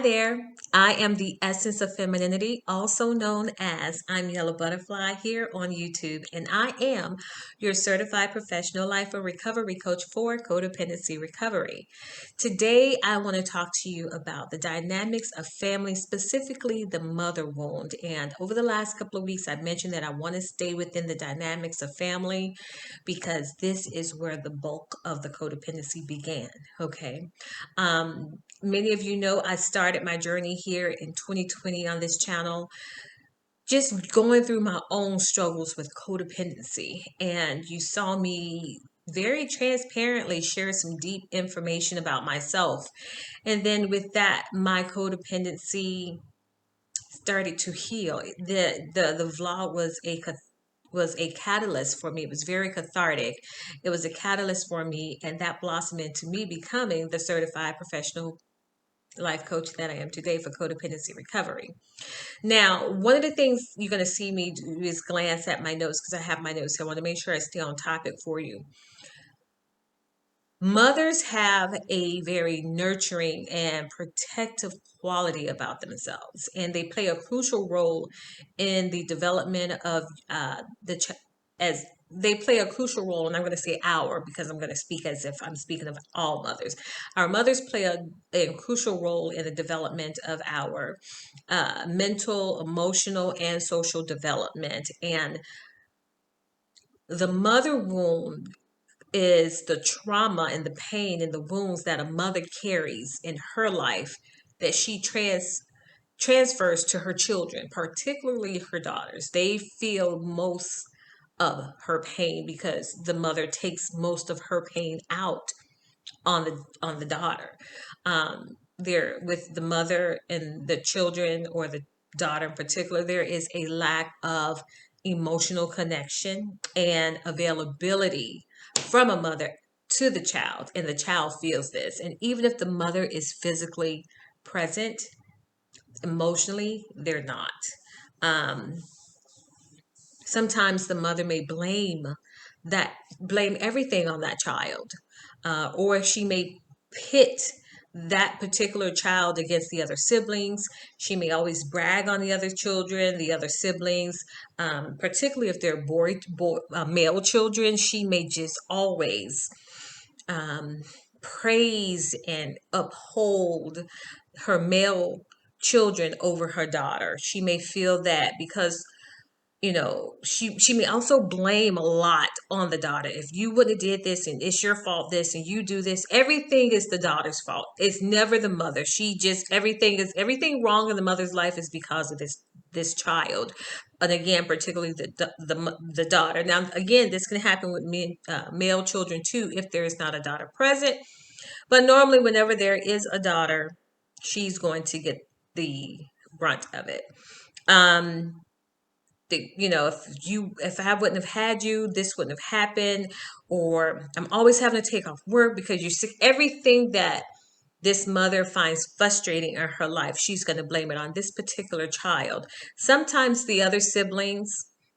there. I am the essence of femininity, also known as I'm Yellow Butterfly here on YouTube, and I am your certified professional life and recovery coach for codependency recovery. Today, I want to talk to you about the dynamics of family, specifically the mother wound. And over the last couple of weeks, I've mentioned that I want to stay within the dynamics of family because this is where the bulk of the codependency began. Okay. Many of you know I started my journey here in 2020 on this channel, just going through my own struggles with codependency. And you saw me very transparently share some deep information about myself. And then with that, my codependency started to heal. The vlog was a catalyst for me. It was very cathartic. It was a catalyst for me, and that blossomed into me becoming the certified professional life coach that I am today for codependency recovery. Now, one of the things you're going to see me do is glance at my notes because I have my notes here. I want to make sure I stay on topic for you. Mothers have a very nurturing and protective quality about themselves, and they play a crucial role in the development of as they play a crucial role, and I'm going to say our because I'm going to speak as if I'm speaking of all mothers. Our mothers play a crucial role in the development of our mental, emotional, and social development. And the mother wound is the trauma and the pain and the wounds that a mother carries in her life that she transfers to her children, particularly her daughters. They feel most of her pain because the mother takes most of her pain out on the daughter. There with the mother and the children, or the daughter in particular, there is a lack of emotional connection and availability from a mother to the child, and the child feels this. And even if the mother is physically present, emotionally they're not. um, Sometimes the mother may blame everything on that child, or she may pit that particular child against the other siblings. She may always brag on the other children, the other siblings, particularly if they're male children. She may just always um, praise and uphold her male children over her daughter. She may feel that because she may also blame a lot on the daughter. If you would have did this, and it's your fault, this, and you do this, everything is the daughter's fault. It's never the mother. She just everything wrong in the mother's life is because of this child. And again, particularly the daughter. Now again, this can happen with male children too if there is not a daughter present, but normally whenever there is a daughter, she's going to get the brunt of it. If I wouldn't have had you, this wouldn't have happened. Or I'm always having to take off work because you're sick. Everything that this mother finds frustrating in her life, she's going to blame it on this particular child. Sometimes the other siblings,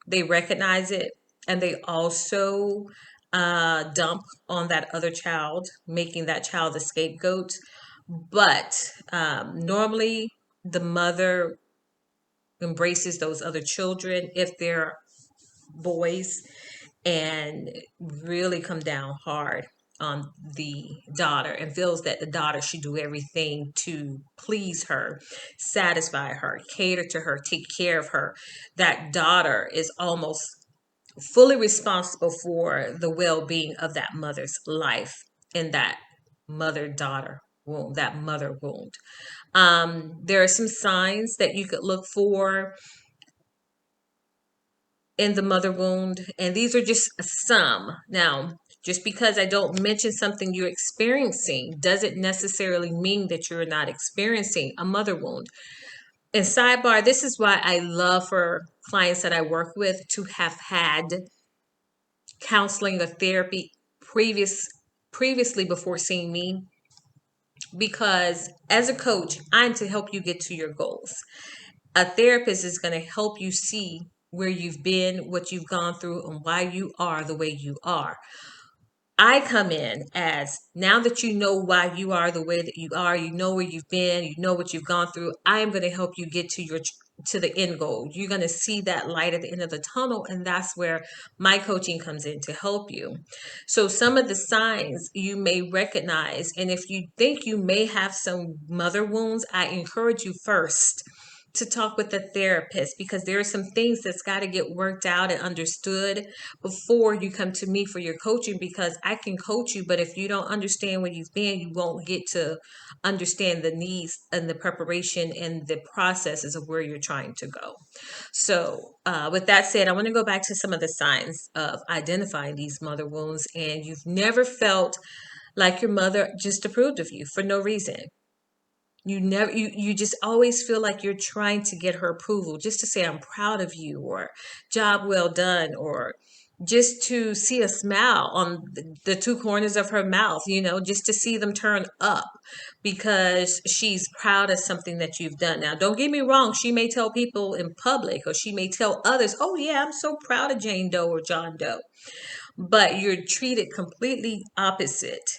they recognize it, and they also dump on that other child, making that child the scapegoat. But normally the mother embraces those other children if they're boys, and really come down hard on the daughter, and feels that the daughter should do everything to please her, satisfy her, cater to her, take care of her. That daughter is almost fully responsible for the well-being of that mother's life in that mother-daughter wound, that mother wound. There are some signs that you could look for in the mother wound, and these are just some. Now, just because I don't mention something you're experiencing doesn't necessarily mean that you're not experiencing a mother wound. And sidebar, this is why I love for clients that I work with to have had counseling or therapy previously before seeing me, because as a coach, I'm to help you get to your goals. A therapist is going to help you see where you've been, what you've gone through, and why you are the way you are. I come in as, now that you know why you are the way that you are, you know where you've been, you know what you've gone through. I am going to help you get to to the end goal. You're going to see that light at the end of the tunnel, and that's where my coaching comes in to help you. So some of the signs you may recognize, and if you think you may have some mother wounds, I encourage you first to talk with a therapist, because there are some things that's got to get worked out and understood before you come to me for your coaching, because I can coach you, but if you don't understand where you've been, you won't get to understand the needs and the preparation and the processes of where you're trying to go. So, with that said, I want to go back to some of the signs of identifying these mother wounds, and you've never felt like your mother just approved of you for no reason. You just always feel like you're trying to get her approval, just to say I'm proud of you, or job well done, or just to see a smile on the two corners of her mouth, just to see them turn up because she's proud of something that you've done. Now, don't get me wrong, she may tell people in public, or she may tell others, oh yeah, I'm so proud of Jane Doe or John Doe, but you're treated completely opposite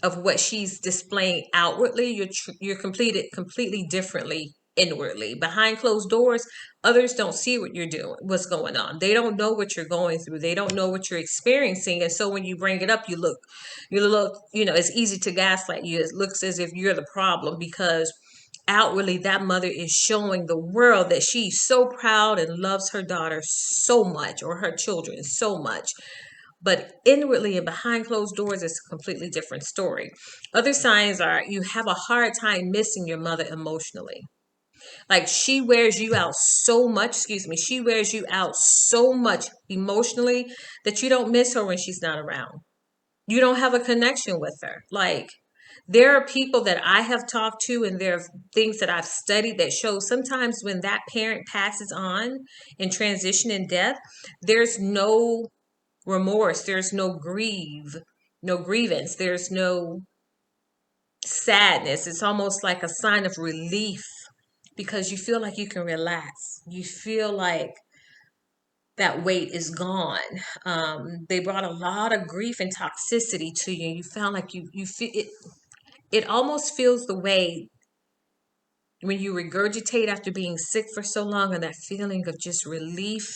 of what she's displaying outwardly. You're completed completely differently inwardly. Behind closed doors, others don't see what you're doing, what's going on. They don't know what you're going through. They don't know what you're experiencing. And so when you bring it up, it's easy to gaslight you. It looks as if you're the problem, because outwardly that mother is showing the world that she's so proud and loves her daughter so much, or her children so much, but inwardly and behind closed doors is a completely different story. Other signs are, you have a hard time missing your mother emotionally. Like, she wears you out so much, she wears you out so much emotionally that you don't miss her when she's not around. You don't have a connection with her. Like, there are people that I have talked to, and there are things that I've studied that show sometimes when that parent passes on in transition and death, there's no remorse, there's no grievance, there's no sadness. It's almost like a sign of relief, because you feel like you can relax. You feel like that weight is gone. They brought a lot of grief and toxicity to you. You found like you feel it. It almost feels the way when you regurgitate after being sick for so long, and that feeling of just relief.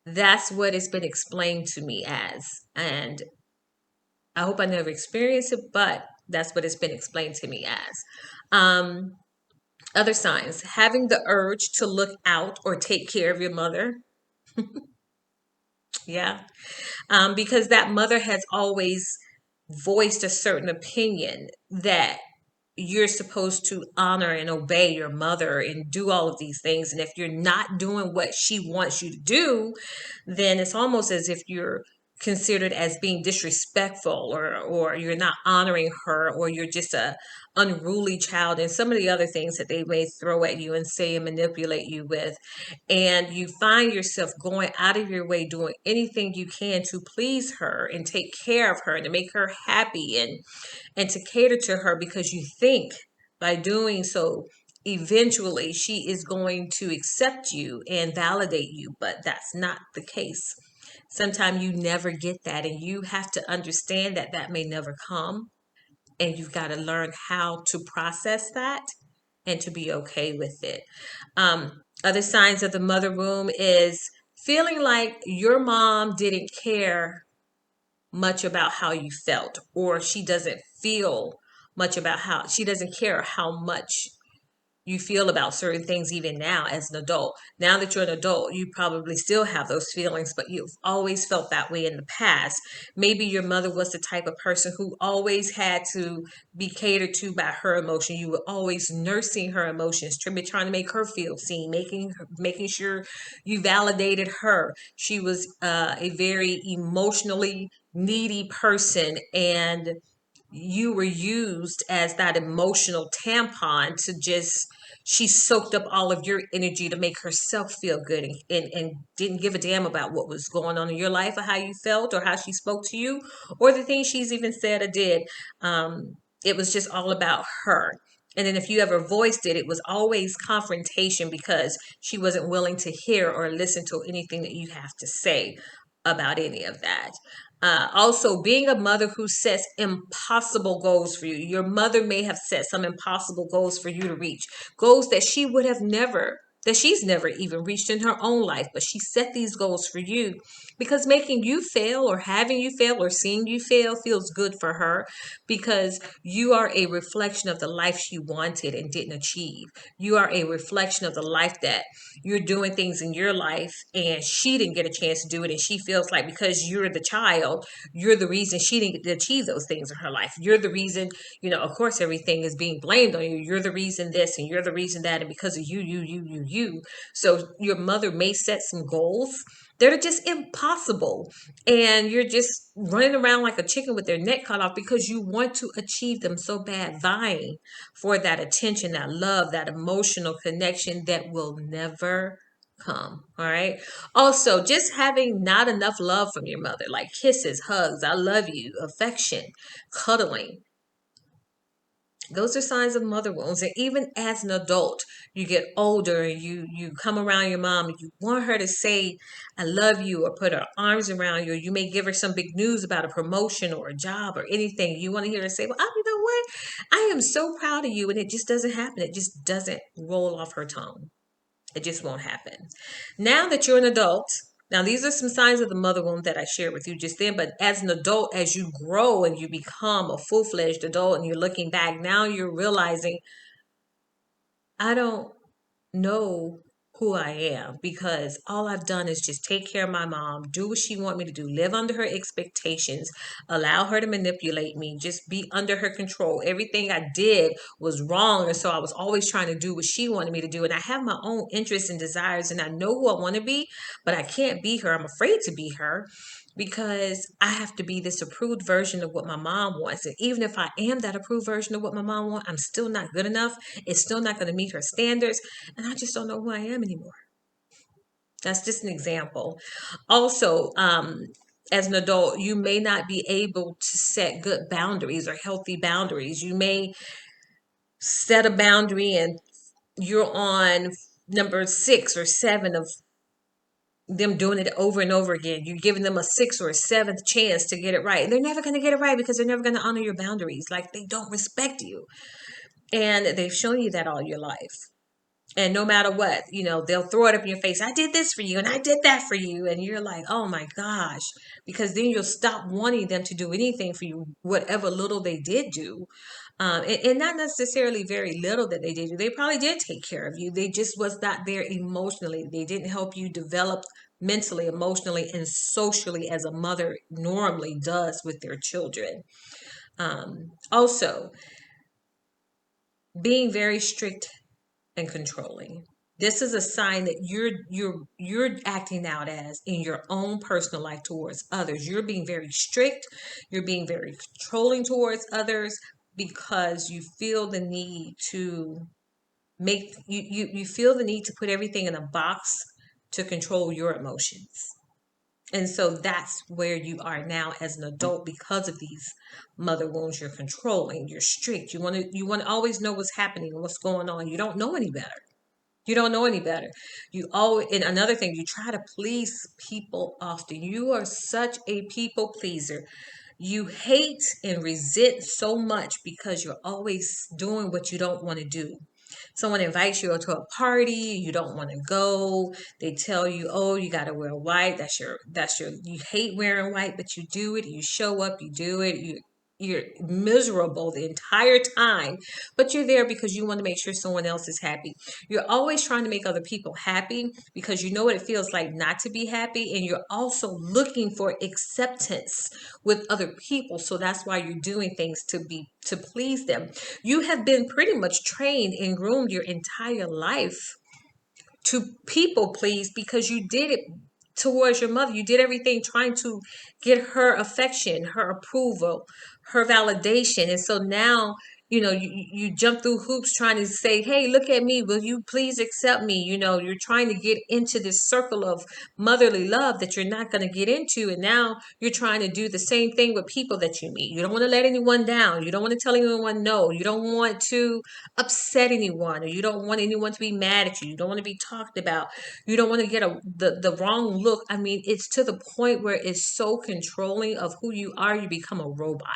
That's what it's been explained to me as. And I hope I never experience it, but that's what it's been explained to me as. Um, Other signs, having the urge to look out or take care of your mother. Yeah. Because that mother has always voiced a certain opinion that you're supposed to honor and obey your mother and do all of these things. And if you're not doing what she wants you to do, then it's almost as if you're considered as being disrespectful, or you're not honoring her, or you're just a unruly child, and some of the other things that they may throw at you and say and manipulate you with. And you find yourself going out of your way, doing anything you can to please her and take care of her and to make her happy, and to cater to her, because you think by doing so, eventually she is going to accept you and validate you, but that's not the case. Sometimes you never get that, and you have to understand that that may never come, and you've got to learn how to process that and to be okay with it. Other signs of the mother womb is feeling like your mom didn't care much about how you felt, or she doesn't feel much about how she doesn't care how much you feel about certain things, even now as an adult. Now that you're an adult, you probably still have those feelings, but you've always felt that way in the past. Maybe your mother was the type of person who always had to be catered to by her emotion. You were always nursing her emotions, trying to make her feel seen, making sure you validated her. She was a very emotionally needy person, and you were used as that emotional tampon to just, she soaked up all of your energy to make herself feel good, and didn't give a damn about what was going on in your life, or how you felt, or how she spoke to you, or the things she's even said or did. It was just all about her. And then if you ever voiced it, it was always confrontation, because she wasn't willing to hear or listen to anything that you have to say about any of that. Also, being a mother who sets impossible goals for you. Your mother may have set some impossible goals for you to reach, goals that she would have never, that she's never even reached in her own life, but she set these goals for you because making you fail or having you fail or seeing you fail feels good for her because you are a reflection of the life she wanted and didn't achieve. You are a reflection of the life that you're doing things in your life and she didn't get a chance to do it, and she feels like because you're the child, you're the reason she didn't get to achieve those things in her life. You're the reason, of course everything is being blamed on you. You're the reason this and you're the reason that, and because of you. So your mother may set some goals that are just impossible, and you're just running around like a chicken with their neck cut off because you want to achieve them so bad, vying for that attention, that love, that emotional connection that will never come. All right. Also, just having not enough love from your mother, like kisses, hugs, I love you, affection, cuddling. Those are signs of mother wounds. And even as an adult, you get older and you come around your mom and you want her to say, I love you, or put her arms around you, or you may give her some big news about a promotion or a job or anything. You want to hear her say, well, you know what? I am so proud of you. And it just doesn't happen. It just doesn't roll off her tongue. It just won't happen. Now that you're an adult, now these are some signs of the mother wound that I shared with you just then, but as an adult, as you grow and you become a full-fledged adult and you're looking back, now you're realizing, I don't know who I am because all I've done is just take care of my mom, do what she want me to do, live under her expectations, allow her to manipulate me, just be under her control. Everything I did was wrong, and so I was always trying to do what she wanted me to do. And I have my own interests and desires, and I know who I want to be, but I can't be her. I'm afraid to be her because I have to be this approved version of what my mom wants. And even if I am that approved version of what my mom wants, I'm still not good enough. It's still not going to meet her standards. And I just don't know who I am anymore. That's just an example. Also, as an adult, you may not be able to set good boundaries or healthy boundaries. You may set a boundary and you're on number 6 or 7 of them doing it over and over again. You're giving them a 6th or 7th chance to get it right. And they're never going to get it right because they're never going to honor your boundaries. Like, they don't respect you. And they've shown you that all your life. And no matter what, they'll throw it up in your face. I did this for you and I did that for you. And you're like, oh my gosh. Because then you'll stop wanting them to do anything for you, whatever little they did do. And not necessarily very little that they did do. They probably did take care of you. They just was not there emotionally. They didn't help you develop mentally, emotionally, and socially as a mother normally does with their children. Also, being very strict and controlling. This is a sign that you're acting out as in your own personal life towards others. You're being very strict, you're being very controlling towards others because you feel the need to you feel the need to put everything in a box to control your emotions. And so that's where you are now as an adult because of these mother wounds. You're controlling, you're strict. You want to always know what's happening and what's going on. You don't know any better. You don't know any better. You always, and another thing, you try to please people often. You are such a people pleaser. You hate and resent so much because you're always doing what you don't want to do. Someone invites you to a party, you don't want to go. They tell you, "Oh, you got to wear white. That's your you hate wearing white, but you do it. You show up, you do it. You're miserable the entire time, but you're there because you want to make sure someone else is happy. You're always trying to make other people happy because you know what it feels like not to be happy, and you're also looking for acceptance with other people. So that's why you're doing things to please them. You have been pretty much trained and groomed your entire life to people please because you did it towards your mother. You did everything trying to get her affection, her approval, her validation. And so now you jump through hoops trying to say, hey, look at me, will you please accept me? You're trying to get into this circle of motherly love that you're not going to get into, and now you're trying to do the same thing with people that you meet. You don't want to let anyone down, you don't want to tell anyone no, you don't want to upset anyone, or you don't want anyone to be mad at you, you don't want to be talked about, you don't want to get the wrong look. I mean, it's to the point where it's so controlling of who you are, you become a robot.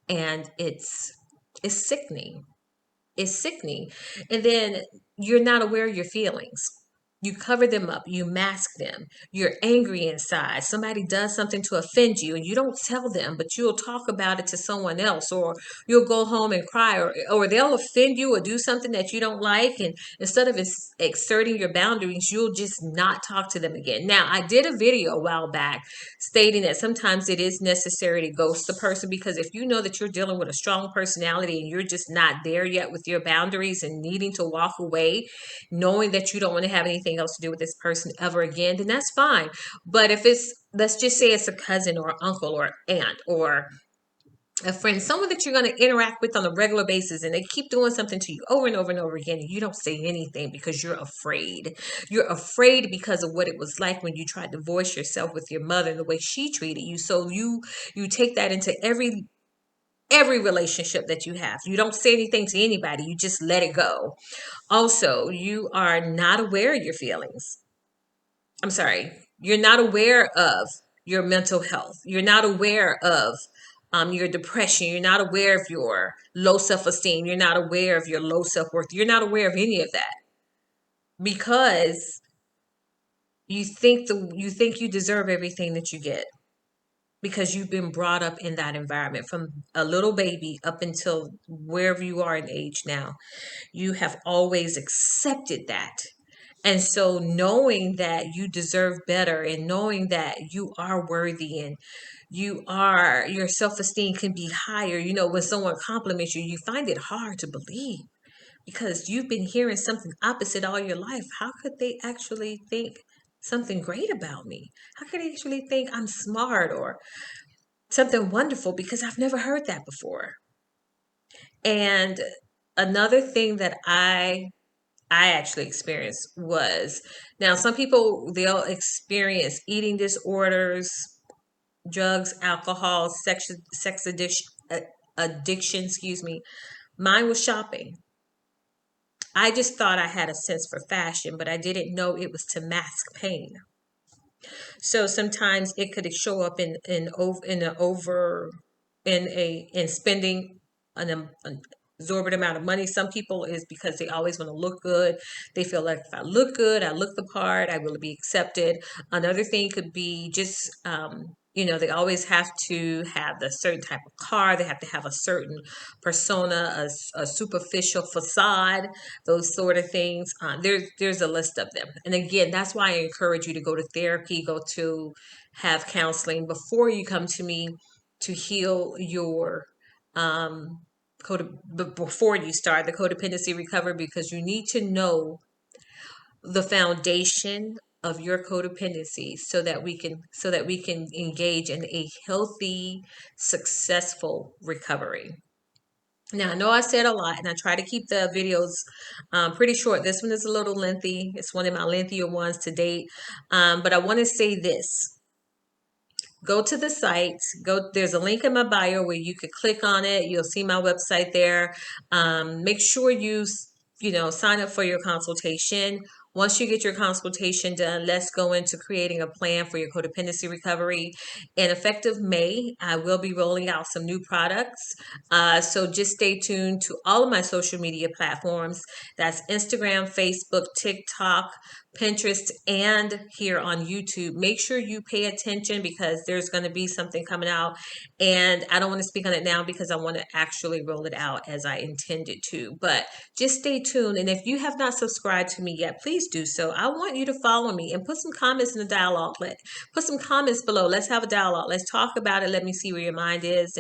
And it's sickening. It's sickening. And then you're not aware of your feelings. You cover them up, you mask them. You're angry inside. Somebody does something to offend you and you don't tell them, but you'll talk about it to someone else, or you'll go home and cry, or they'll offend you or do something that you don't like. And instead of exerting your boundaries, you'll just not talk to them again. Now, I did a video a while back stating that sometimes it is necessary to ghost the person, because if you know that you're dealing with a strong personality and you're just not there yet with your boundaries and needing to walk away, knowing that you don't want to have anything else to do with this person ever again, then that's fine. But if it's, let's just say it's a cousin or uncle or aunt or a friend, someone that you're going to interact with on a regular basis, and they keep doing something to you over and over and over again, and you don't say anything because you're afraid. You're afraid because of what it was like when you tried to voice yourself with your mother and the way she treated you. So you take that into every relationship that you have. You don't say anything to anybody, you just let it go. Also, you are not aware of your feelings. I'm sorry, you're not aware of your mental health. You're not aware of your depression. You're not aware of your low self-esteem. You're not aware of your low self-worth. You're not aware of any of that, because you think you deserve everything that you get, because you've been brought up in that environment from a little baby up until wherever you are in age now. You have always accepted that. And so knowing that you deserve better, and knowing that you are worthy, and your self-esteem can be higher, when someone compliments you, you find it hard to believe, because you've been hearing something opposite all your life. How could they actually think something great about me? How could they actually think I'm smart or something wonderful? Because I've never heard that before. And another thing that I actually experienced was, now some people, they'll experience eating disorders, drugs, alcohol, sex addiction, excuse me. Mine was shopping. I just thought I had a sense for fashion, but I didn't know it was to mask pain. So sometimes it could show up in spending an exorbitant amount of money. Some people is because they always want to look good. They feel like if I look good, I look the part, I will be accepted. Another thing could be just they always have to have a certain type of car. They have to have a certain persona, a superficial facade, those sort of things. There's a list of them. And again, that's why I encourage you to go to therapy, go to have counseling before you come to me to heal your um, before you start the codependency recovery, because you need to know the foundation of your codependency so that we can engage in a healthy, successful recovery. Now, I know I said a lot, and I try to keep the videos pretty short. This one is a little lengthy. It's one of my lengthier ones to date. But I want to say this. Go to the site. There's a link in my bio where you could click on it. You'll see my website there. Make sure you sign up for your consultation. Once you get your consultation done, let's go into creating a plan for your codependency recovery. In effective May, I will be rolling out some new products. So just stay tuned to all of my social media platforms. That's Instagram, Facebook, TikTok, Pinterest, and here on YouTube. Make sure you pay attention, because there's going to be something coming out, and I don't want to speak on it now because I want to actually roll it out as I intended to. But just stay tuned, and if you have not subscribed to me yet, please do so. I want you to follow me and put some comments in the dialogue. Put some comments below. Let's have a dialogue. Let's talk about it. Let me see where your mind is,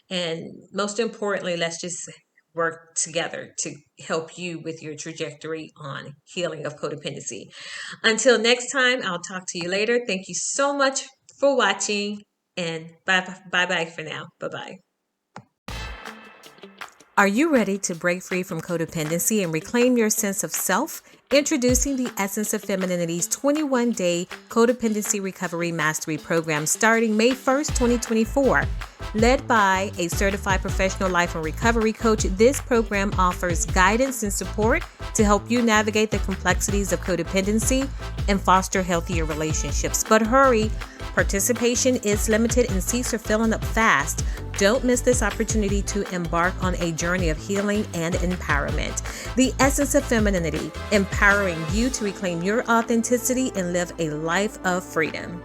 and most importantly, let's just work together to help you with your trajectory on healing of codependency. Until next time, I'll talk to you later. Thank you so much for watching, and bye bye for now. Bye bye. Are you ready to break free from codependency and reclaim your sense of self? Introducing the Essence of Femininity's 21-day Codependency Recovery Mastery Program starting May 1st, 2024. Led by a certified professional life and recovery coach, this program offers guidance and support to help you navigate the complexities of codependency and foster healthier relationships. But hurry, participation is limited and seats are filling up fast. Don't miss this opportunity to embark on a journey of healing and empowerment. The Essence of Femininity, empowering you to reclaim your authenticity and live a life of freedom.